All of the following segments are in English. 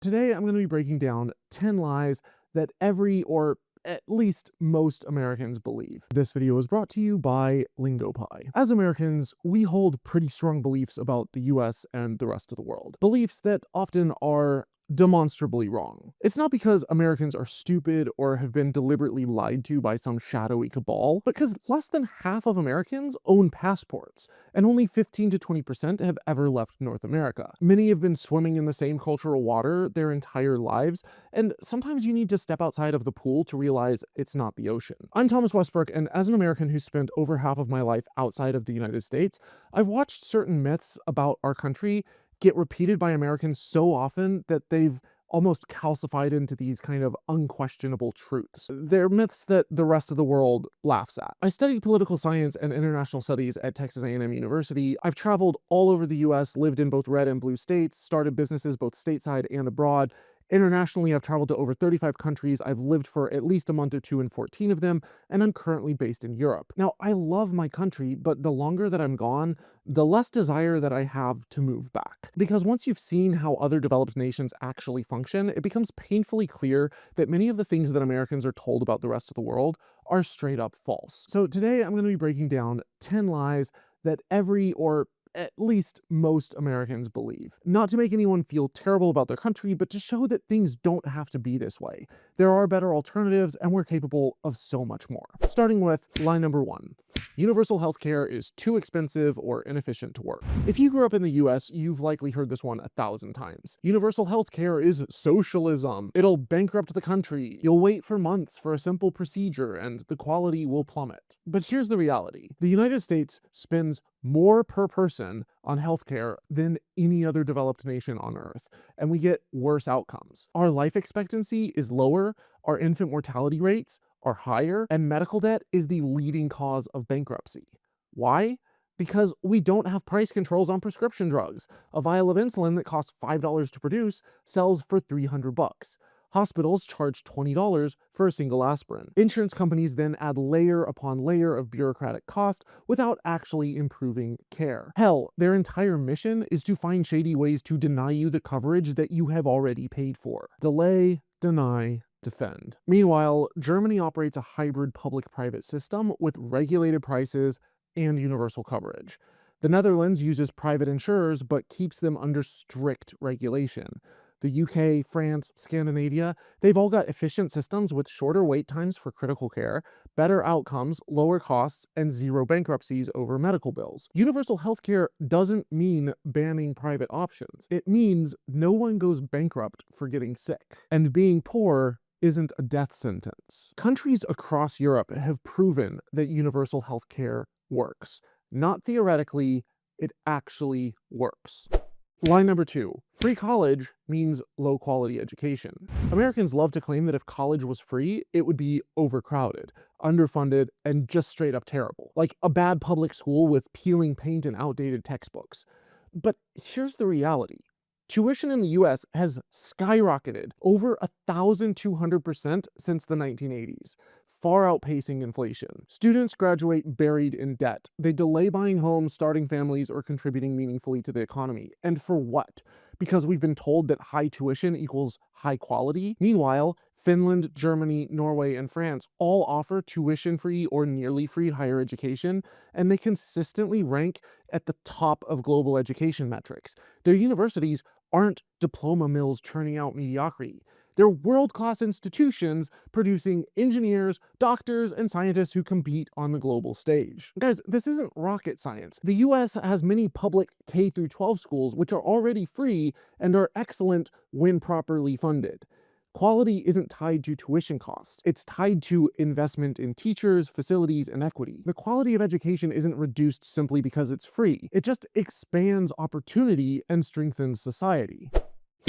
Today, I'm going to be breaking down 10 lies that every or at least most Americans believe. This video is brought to you by LingoPie. As Americans, we hold pretty strong beliefs about the US and the rest of the world. Beliefs that often are demonstrably wrong. It's not because Americans are stupid or have been deliberately lied to by some shadowy cabal, but because less than half of Americans own passports, and only 15 to 20% have ever left North America. Many have been swimming in the same cultural water their entire lives, and sometimes you need to step outside of the pool to realize it's not the ocean. I'm Thomas Westbrook, and as an American who spent over half of my life outside of the United States, I've watched certain myths about our country get repeated by Americans so often that they've almost calcified into these kind of unquestionable truths. They're myths that the rest of the world laughs at. I studied political science and international studies at Texas A&M University. I've traveled all over the US, lived in both red and blue states, started businesses both stateside and abroad. Internationally, I've traveled to over 35 countries. I've lived for at least a month or two in 14 of them, and I'm currently based in Europe. Now, I love my country, but the longer that I'm gone, the less desire that I have to move back. Because once you've seen how other developed nations actually function, it becomes painfully clear that many of the things that Americans are told about the rest of the world are straight up false. So today I'm going to be breaking down 10 lies that every or at least most Americans believe. Not to make anyone feel terrible about their country, but to show that things don't have to be this way. There are better alternatives, and we're capable of so much more. Starting with lie number 1. Universal healthcare is too expensive or inefficient to work. If you grew up in the US, you've likely heard this one 1,000 times. Universal healthcare is socialism. It'll bankrupt the country. You'll wait for months for a simple procedure, and the quality will plummet. But here's the reality. The United States spends more per person on healthcare than any other developed nation on Earth, and we get worse outcomes. Our life expectancy is lower, our infant mortality rates are higher, and medical debt is the leading cause of bankruptcy. Why? Because we don't have price controls on prescription drugs. A vial of insulin that costs $5 to produce sells for $300. Hospitals charge $20 for a single aspirin. Insurance companies then add layer upon layer of bureaucratic cost without actually improving care. Hell, their entire mission is to find shady ways to deny you the coverage that you have already paid for. Delay, deny, defend. Meanwhile, Germany operates a hybrid public-private system with regulated prices and universal coverage. The Netherlands uses private insurers but keeps them under strict regulation. The UK, France, Scandinavia, they've all got efficient systems with shorter wait times for critical care, better outcomes, lower costs, and zero bankruptcies over medical bills. Universal healthcare doesn't mean banning private options. It means no one goes bankrupt for getting sick. And being poor isn't a death sentence. Countries across Europe have proven that universal healthcare works. Not theoretically, it actually works. Line number 2. Free college means low quality education. Americans love to claim that if college was free, it would be overcrowded, underfunded, and just straight up terrible. Like a bad public school with peeling paint and outdated textbooks. But here's the reality. Tuition in the US has skyrocketed over 1,200% since the 1980s, far outpacing inflation. Students graduate buried in debt. They delay buying homes, starting families, or contributing meaningfully to the economy. And for what? Because we've been told that high tuition equals high quality? Meanwhile, Finland, Germany, Norway, and France all offer tuition-free or nearly free higher education, and they consistently rank at the top of global education metrics. Their universities aren't diploma mills churning out mediocrity. They're world-class institutions producing engineers, doctors, and scientists who compete on the global stage. Guys, this isn't rocket science. The US has many public K-12 schools which are already free and are excellent when properly funded. Quality isn't tied to tuition costs. It's tied to investment in teachers, facilities, and equity. The quality of education isn't reduced simply because it's free. It just expands opportunity and strengthens society.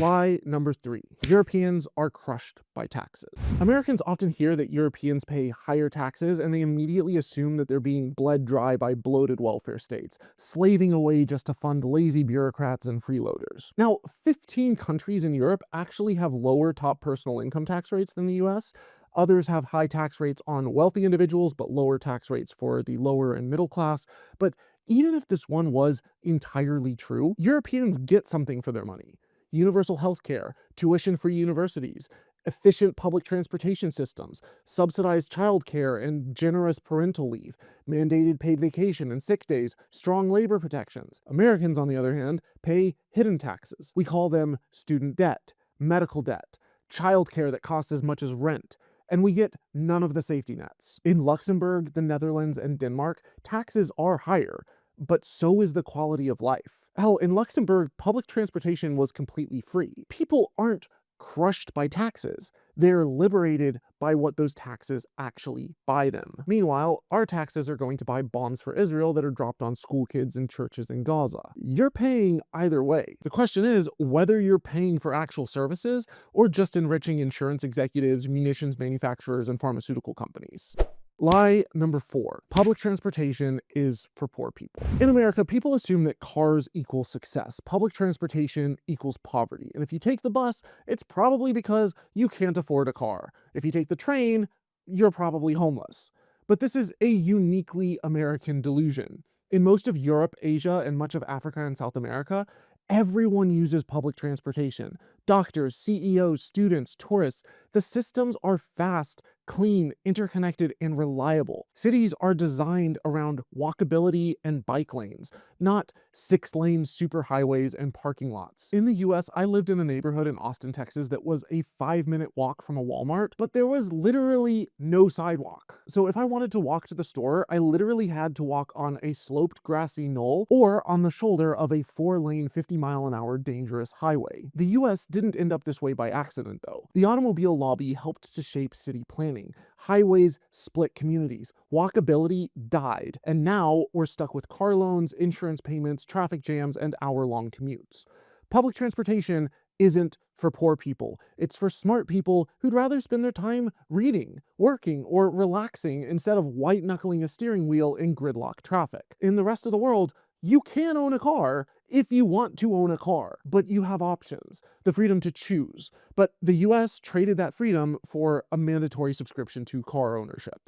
Lie number 3. Europeans are crushed by taxes. Americans often hear that Europeans pay higher taxes and they immediately assume that they're being bled dry by bloated welfare states, slaving away just to fund lazy bureaucrats and freeloaders. Now, 15 countries in Europe actually have lower top personal income tax rates than the US. Others have high tax rates on wealthy individuals, but lower tax rates for the lower and middle class. But even if this one was entirely true, Europeans get something for their money. universal health care, tuition-free universities, efficient public transportation systems, subsidized childcare and generous parental leave, mandated paid vacation and sick days, strong labor protections. Americans, on the other hand, pay hidden taxes. We call them student debt, medical debt, childcare that costs as much as rent, and we get none of the safety nets. In Luxembourg, the Netherlands, and Denmark, taxes are higher, but so is the quality of life. Hell, in Luxembourg, public transportation was completely free. People aren't crushed by taxes. They're liberated by what those taxes actually buy them. Meanwhile, our taxes are going to buy bonds for Israel that are dropped on school kids and churches in Gaza. You're paying either way. The question is whether you're paying for actual services or just enriching insurance executives, munitions manufacturers, and pharmaceutical companies. Lie number 4. Public transportation is for poor people. In America, people assume that cars equal success. Public transportation equals poverty. And if you take the bus, it's probably because you can't afford a car. If you take the train, you're probably homeless. But this is a uniquely American delusion. In most of Europe, Asia, and much of Africa and South America, everyone uses public transportation. Doctors, CEOs, students, tourists. The systems are fast, clean, interconnected, and reliable. Cities are designed around walkability and bike lanes, not 6-lane superhighways and parking lots. In the US, I lived in a neighborhood in Austin, Texas that was a 5-minute walk from a Walmart, but there was literally no sidewalk. So if I wanted to walk to the store, I literally had to walk on a sloped grassy knoll or on the shoulder of a 4-lane 50-mile-an-hour dangerous highway. The US didn't end up this way by accident, though. The automobile lobby helped to shape city planning. Highways split communities. Walkability died. And now we're stuck with car loans, insurance payments, traffic jams, and hour-long commutes. Public transportation isn't for poor people. It's for smart people who'd rather spend their time reading, working, or relaxing instead of white-knuckling a steering wheel in gridlock traffic. In the rest of the world, you can own a car if you want to own a car, but you have options, the freedom to choose. But the US traded that freedom for a mandatory subscription to car ownership.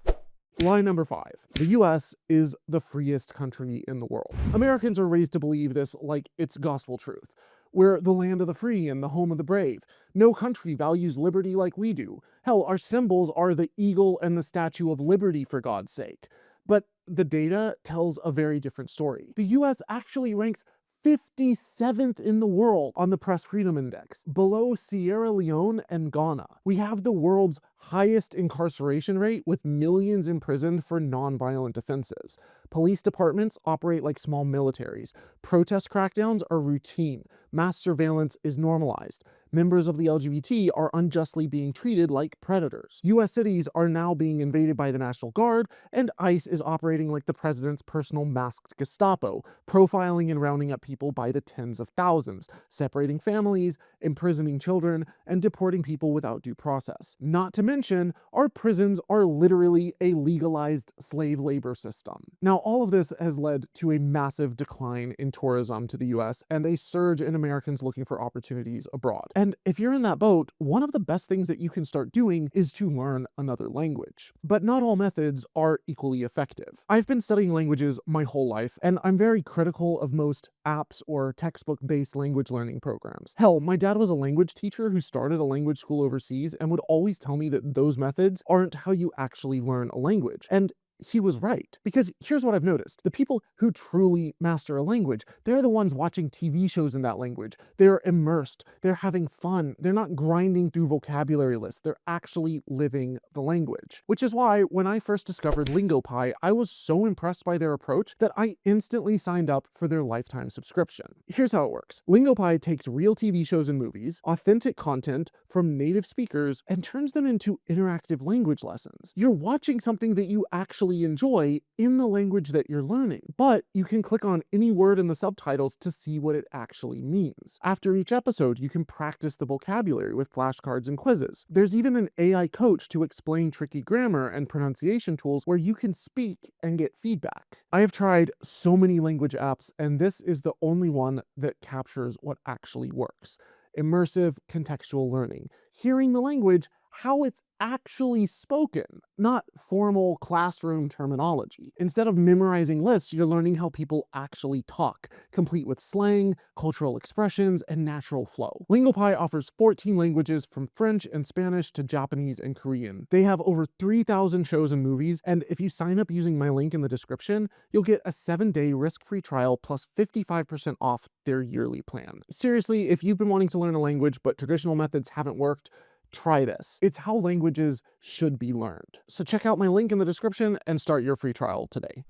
Lie number 5. The US is the freest country in the world. Americans are raised to believe this like it's gospel truth. We're the land of the free and the home of the brave. No country values liberty like we do. Hell, our symbols are the eagle and the Statue of Liberty, for God's sake. But the data tells a very different story. The US actually ranks 57th in the world on the Press Freedom Index, below Sierra Leone and Ghana. We have the world's highest incarceration rate, with millions imprisoned for non-violent offenses. Police departments operate like small militaries. Protest crackdowns are routine. Mass surveillance is normalized. Members of the LGBT are unjustly being treated like predators. US cities are now being invaded by the National Guard, and ICE is operating like the president's personal masked Gestapo, profiling and rounding up people by the tens of thousands, separating families, imprisoning children, and deporting people without due process. Not to mention, our prisons are literally a legalized slave labor system. Now, all of this has led to a massive decline in tourism to the US and a surge in Americans looking for opportunities abroad. And if you're in that boat, one of the best things that you can start doing is to learn another language. But not all methods are equally effective. I've been studying languages my whole life, and I'm very critical of most apps or textbook-based language learning programs. Hell, my dad was a language teacher who started a language school overseas and would always tell me that those methods aren't how you actually learn a language. And he was right. Because here's what I've noticed. The people who truly master a language, they're the ones watching TV shows in that language. They're immersed. They're having fun. They're not grinding through vocabulary lists. They're actually living the language. Which is why when I first discovered LingoPie, I was so impressed by their approach that I instantly signed up for their lifetime subscription. Here's how it works. LingoPie takes real TV shows and movies, authentic content from native speakers, and turns them into interactive language lessons. You're watching something that you actually enjoy in the language that you're learning, but you can click on any word in the subtitles to see what it actually means. After each episode, you can practice the vocabulary with flashcards and quizzes. There's even an AI coach to explain tricky grammar and pronunciation tools where you can speak and get feedback. I have tried so many language apps, and this is the only one that captures what actually works. Immersive contextual learning. Hearing the language how it's actually spoken, not formal classroom terminology. Instead of memorizing lists, you're learning how people actually talk, complete with slang, cultural expressions, and natural flow. LingoPie offers 14 languages from French and Spanish to Japanese and Korean. They have over 3,000 shows and movies, and if you sign up using my link in the description, you'll get a 7-day risk-free trial plus 55% off their yearly plan. Seriously, if you've been wanting to learn a language but traditional methods haven't worked, try this. It's how languages should be learned. So check out my link in the description and start your free trial today.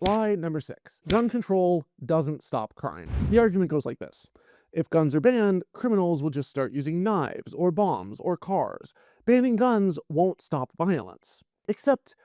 Lie number 6. Gun control doesn't stop crime. The argument goes like this. If guns are banned, criminals will just start using knives or bombs or cars. Banning guns won't stop violence. Except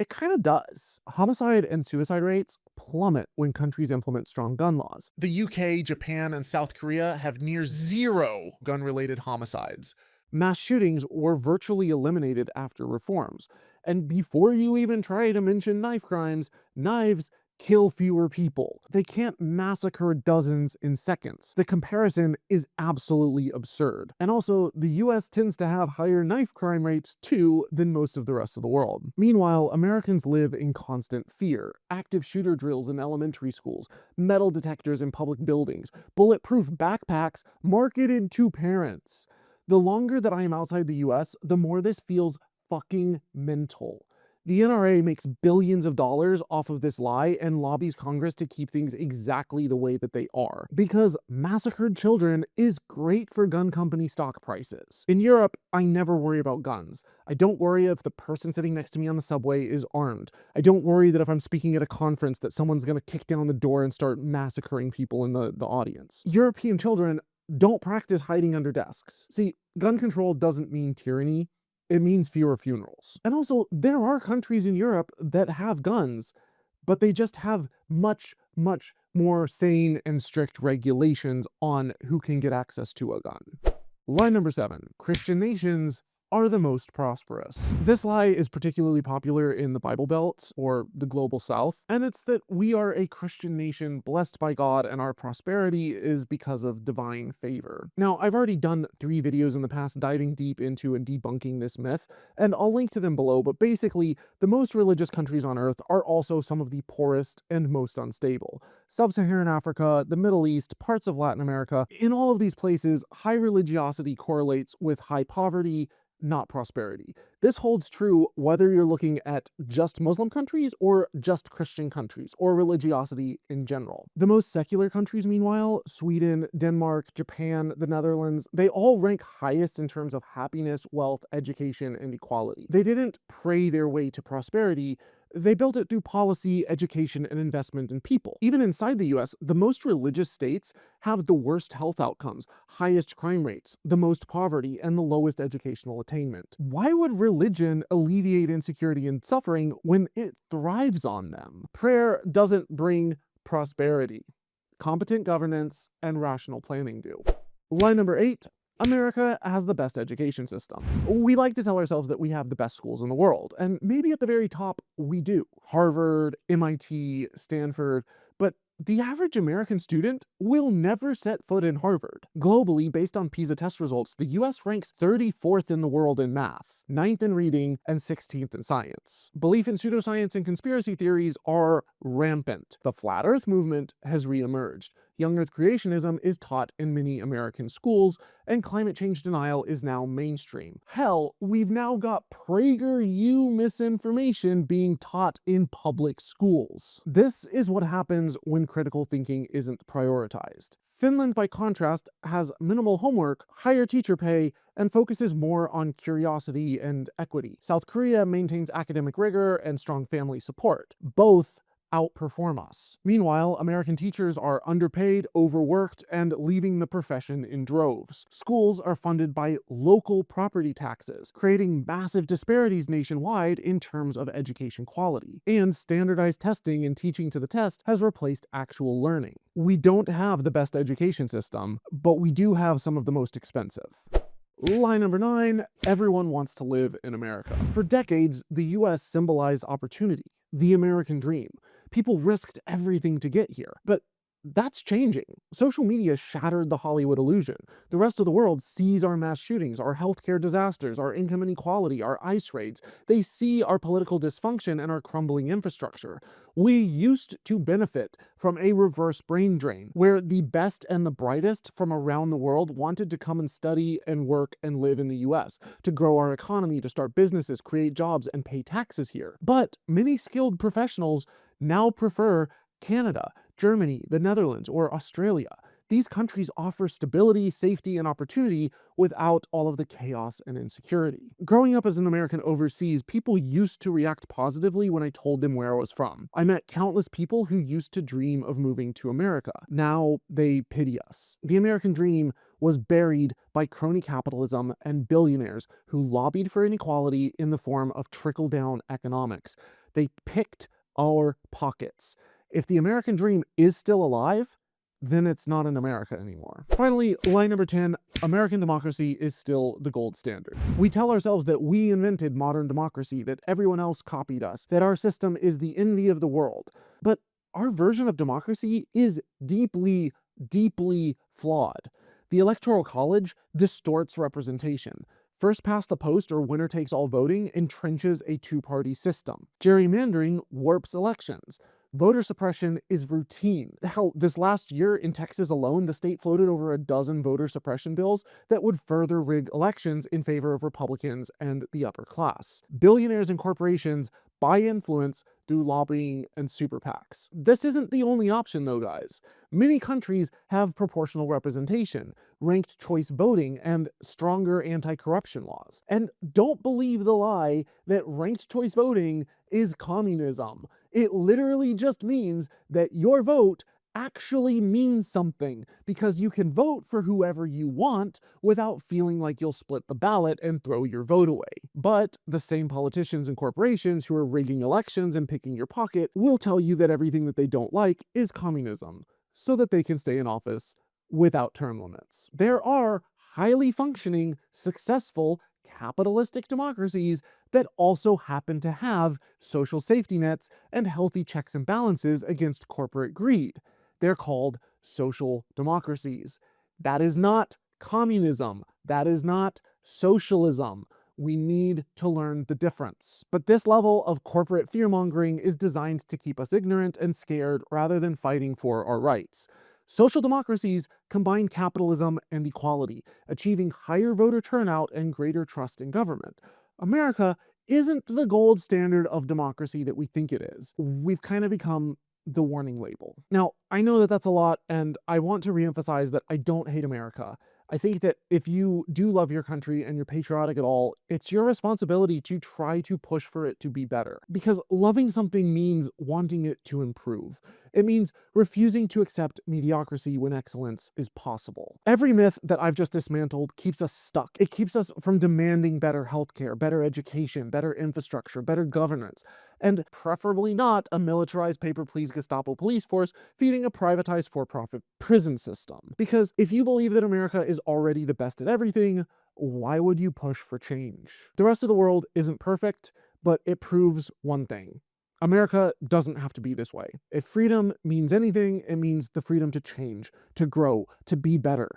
it kind of does. Homicide and suicide rates plummet when countries implement strong gun laws. The UK, Japan, and South Korea have near zero gun-related homicides. Mass shootings were virtually eliminated after reforms. And before you even try to mention knife crimes, knives kill fewer people. They can't massacre dozens in seconds. The comparison is absolutely absurd. And also, the US tends to have higher knife crime rates too than most of the rest of the world. Meanwhile, Americans live in constant fear. Active shooter drills in elementary schools, metal detectors in public buildings, bulletproof backpacks marketed to parents. The longer that I am outside the US, the more this feels fucking mental. The NRA makes billions of dollars off of this lie and lobbies Congress to keep things exactly the way that they are. Because massacred children is great for gun company stock prices. In Europe, I never worry about guns. I don't worry if the person sitting next to me on the subway is armed. I don't worry that if I'm speaking at a conference that someone's gonna kick down the door and start massacring people in the audience. European children don't practice hiding under desks. See, gun control doesn't mean tyranny. It means fewer funerals. And also, there are countries in Europe that have guns, but they just have much, much more sane and strict regulations on who can get access to a gun. Lie number 7. Christian nations are the most prosperous. This lie is particularly popular in the Bible Belt, or the global south, and it's that we are a Christian nation blessed by God and our prosperity is because of divine favor. Now, I've already done 3 videos in the past diving deep into and debunking this myth, and I'll link to them below, but basically, the most religious countries on earth are also some of the poorest and most unstable. Sub-Saharan Africa, the Middle East, parts of Latin America, in all of these places, high religiosity correlates with high poverty, not prosperity. This holds true whether you're looking at just Muslim countries or just Christian countries, or religiosity in general. The most secular countries, meanwhile, Sweden, Denmark, Japan, the Netherlands, they all rank highest in terms of happiness, wealth, education, and equality. They didn't pray their way to prosperity. They built it through policy, education, and investment in people. Even inside the US, the most religious states have the worst health outcomes, highest crime rates, the most poverty, and the lowest educational attainment. Why would religion alleviate insecurity and suffering when it thrives on them? Prayer doesn't bring prosperity. Competent governance and rational planning do. Lie number 8. America has the best education system. We like to tell ourselves that we have the best schools in the world, and maybe at the very top, we do. Harvard, MIT, Stanford, but the average American student will never set foot in Harvard. Globally, based on PISA test results, the US ranks 34th in the world in math, 9th in reading, and 16th in science. Belief in pseudoscience and conspiracy theories are rampant. The Flat Earth movement has reemerged. Young Earth creationism is taught in many American schools, and climate change denial is now mainstream. Hell, we've now got PragerU misinformation being taught in public schools. This is what happens when critical thinking isn't prioritized. Finland, by contrast, has minimal homework, higher teacher pay, and focuses more on curiosity and equity. South Korea maintains academic rigor and strong family support. Both outperform us. Meanwhile, American teachers are underpaid, overworked, and leaving the profession in droves. Schools are funded by local property taxes, creating massive disparities nationwide in terms of education quality. And standardized testing and teaching to the test has replaced actual learning. We don't have the best education system, but we do have some of the most expensive. Lie number 9, everyone wants to live in America. For decades, the US symbolized opportunity, the American dream. People risked everything to get here. But that's changing. Social media shattered the Hollywood illusion. The rest of the world sees our mass shootings, our healthcare disasters, our income inequality, our ICE raids. They see our political dysfunction and our crumbling infrastructure. We used to benefit from a reverse brain drain, where the best and the brightest from around the world wanted to come and study and work and live in the US, to grow our economy, to start businesses, create jobs, and pay taxes here. But many skilled professionals now prefer Canada, Germany, the Netherlands, or Australia. These countries offer stability, safety, and opportunity without all of the chaos and insecurity. Growing up as an American overseas, people used to react positively when I told them where I was from. I met countless people who used to dream of moving to America. Now they pity us. The American dream was buried by crony capitalism and billionaires who lobbied for inequality in the form of trickle-down economics. They picked our pockets. If the American dream is still alive, then it's not in America anymore. Finally, line number 10, American democracy is still the gold standard. We tell ourselves that we invented modern democracy, that everyone else copied us, that our system is the envy of the world. But our version of democracy is deeply, deeply flawed. The Electoral College distorts representation. First past the post or winner takes all voting entrenches a two-party system. Gerrymandering warps elections. Voter suppression is routine. Hell, this last year in Texas alone, the state floated over a dozen voter suppression bills that would further rig elections in favor of Republicans and the upper class. Billionaires and corporations buy influence through lobbying and super PACs. This isn't the only option though, guys. Many countries have proportional representation, ranked choice voting, and stronger anti-corruption laws. And don't believe the lie that ranked choice voting is communism. It literally just means that your vote actually means something, because you can vote for whoever you want without feeling like you'll split the ballot and throw your vote away. But the same politicians and corporations who are rigging elections and picking your pocket will tell you that everything that they don't like is communism, so that they can stay in office without term limits. There are highly functioning, successful, capitalistic democracies that also happen to have social safety nets and healthy checks and balances against corporate greed. They're called social democracies. That is not communism. That is not socialism. We need to learn the difference. But this level of corporate fear-mongering is designed to keep us ignorant and scared rather than fighting for our rights. Social democracies combine capitalism and equality, achieving higher voter turnout and greater trust in government. America isn't the gold standard of democracy that we think it is. We've kind of become the warning label. Now, I know that that's a lot, and I want to reemphasize that I don't hate America. I think that if you do love your country and you're patriotic at all, it's your responsibility to try to push for it to be better. Because loving something means wanting it to improve. It means refusing to accept mediocrity when excellence is possible. Every myth that I've just dismantled keeps us stuck. It keeps us from demanding better healthcare, better education, better infrastructure, better governance, and preferably not a militarized paper-please Gestapo police force feeding a privatized for-profit prison system. Because if you believe that America is already the best at everything, why would you push for change? The rest of the world isn't perfect, but it proves one thing. America doesn't have to be this way. If freedom means anything, it means the freedom to change, to grow, to be better.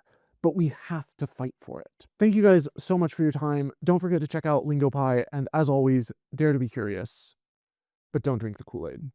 But we have to fight for it. Thank you guys so much for your time. Don't forget to check out LingoPie, and as always, dare to be curious, but don't drink the Kool-Aid.